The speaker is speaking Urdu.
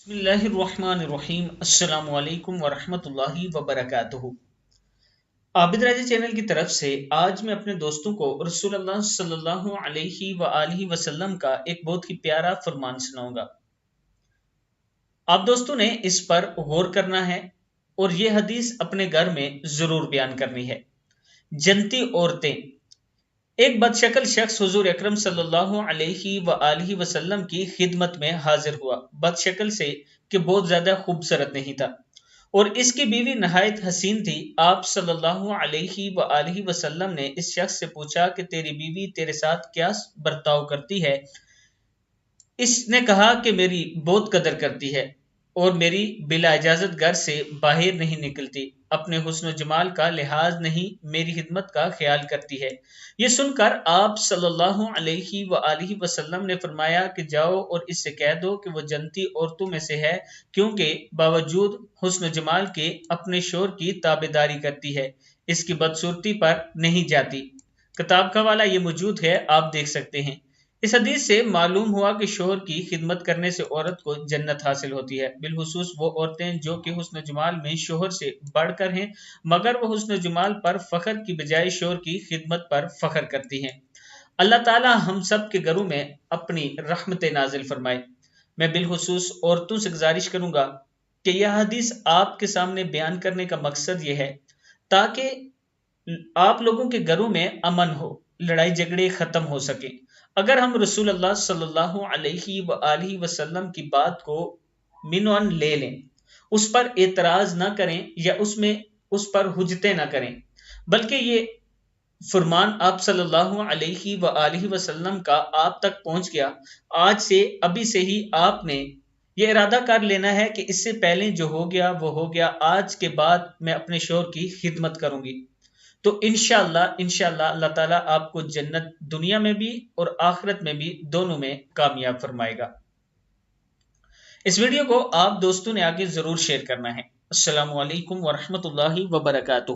بسم اللہ الرحمن الرحیم السلام علیکم ورحمۃ اللہ وبرکاتہ۔ عابد راجہ چینل کی طرف سے آج میں اپنے دوستوں کو رسول اللہ صلی اللہ علیہ وآلہ وسلم کا ایک بہت ہی پیارا فرمان سناؤں گا۔ آپ دوستوں نے اس پر غور کرنا ہے اور یہ حدیث اپنے گھر میں ضرور بیان کرنی ہے۔ جنتی عورتیں۔ ایک بد شکل شخص حضور اکرم صلی اللہ علیہ وآلہ وسلم کی خدمت میں حاضر ہوا، بد شکل سے کہ بہت زیادہ خوبصورت نہیں تھا، اور اس کی بیوی نہایت حسین تھی۔ آپ صلی اللہ علیہ وآلہ وسلم نے اس شخص سے پوچھا کہ تیری بیوی تیرے ساتھ کیا برتاؤ کرتی ہے؟ اس نے کہا کہ میری بہت قدر کرتی ہے اور میری بلا اجازت گھر سے باہر نہیں نکلتی، اپنے حسن و جمال کا لحاظ نہیں، میری خدمت کا خیال کرتی ہے۔ یہ سن کر آپ صلی اللہ علیہ وآلہ وسلم نے فرمایا کہ جاؤ اور اس سے کہہ دو کہ وہ جنتی عورتوں میں سے ہے، کیونکہ باوجود حسن و جمال کے اپنے شوہر کی تابعداری کرتی ہے، اس کی بدصورتی پر نہیں جاتی۔ کتاب کا حوالہ یہ موجود ہے، آپ دیکھ سکتے ہیں۔ اس حدیث سے معلوم ہوا کہ شوہر کی خدمت کرنے سے عورت کو جنت حاصل ہوتی ہے، بالخصوص وہ عورتیں جو کہ حسن و جمال میں شوہر سے بڑھ کر ہیں، مگر وہ حسن و جمال پر فخر کی بجائے شوہر کی خدمت پر فخر کرتی ہیں۔ اللہ تعالی ہم سب کے گھروں میں اپنی رحمت نازل فرمائے۔ میں بالخصوص عورتوں سے گزارش کروں گا کہ یہ حدیث آپ کے سامنے بیان کرنے کا مقصد یہ ہے تاکہ آپ لوگوں کے گھروں میں امن ہو، لڑائی جھگڑے ختم ہو سکے۔ اگر ہم رسول اللہ صلی اللہ علیہ وآلہ وسلم کی بات کو منون لے لیں، اس پر اعتراض نہ کریں یا اس پر حجتیں نہ کریں، بلکہ یہ فرمان آپ صلی اللہ علیہ وآلہ وسلم کا آپ تک پہنچ گیا، آج سے ابھی سے ہی آپ نے یہ ارادہ کر لینا ہے کہ اس سے پہلے جو ہو گیا وہ ہو گیا، آج کے بعد میں اپنے شوہر کی خدمت کروں گی، تو انشاءاللہ اللہ تعالیٰ آپ کو جنت دنیا میں بھی اور آخرت میں بھی دونوں میں کامیاب فرمائے گا۔ اس ویڈیو کو آپ دوستوں نے آگے ضرور شیئر کرنا ہے۔ السلام علیکم ورحمۃ اللہ وبرکاتہ۔